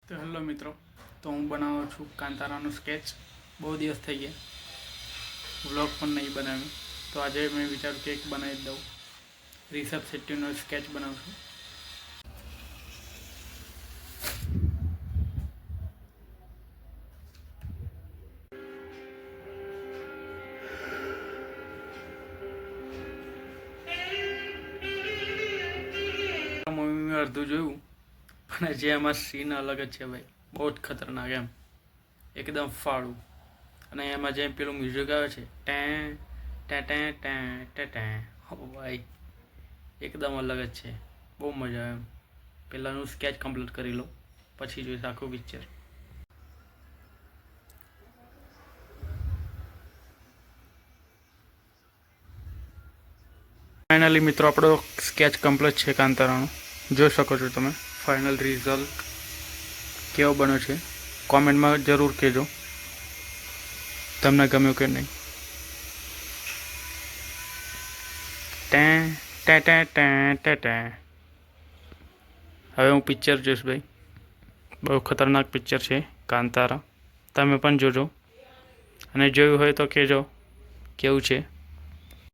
તો હેલો મિત્રો, તો હું બનાવું છું કાંતારાનું સ્કેચ. બહુ દિવસ થઈ ગયા, વ્લોગ પણ નહીં બનાવ્યું. તો આજે મેં વિચાર્યું કે એક બનાવી દઉં. રિષભ શેટ્ટીનો સ્કેચ બનાવું છું. મમ્મી અડધું જોયું, પણ જે એમાં સીન અલગ જ છે ભાઈ, બહુ જ ખતરનાક એમ, એકદમ ફાળું. અને એમાં જે પેલું મ્યુઝિક આવે છે, ટેં ટેં ટેં ટેં ટેં ટેં, હો ભાઈ એકદમ અલગ જ છે. બહુ મજા આવે એમ. પહેલાંનું સ્કેચ કમ્પ્લીટ કરી લો, પછી જોઈશ આખું પિક્ચર. ફાઇનલી મિત્રો, આપણો સ્કેચ કમ્પ્લીટ છે કાંતારાનો. જોઈ શકો છો તમે ફાઇનલ રિઝલ્ટ કેવો બન્યો છે. કોમેન્ટમાં જરૂર કહેજો તમને ગમ્યું કે નહીં. ટેં ટેં ટેં ટેં ટેં ટેં. હવે હું પિક્ચર જોઈશ ભાઈ. બહુ ખતરનાક પિક્ચર છે કાંતારા. તમે પણ જોજો, અને જોયું હોય તો કહેજો કેવું છે.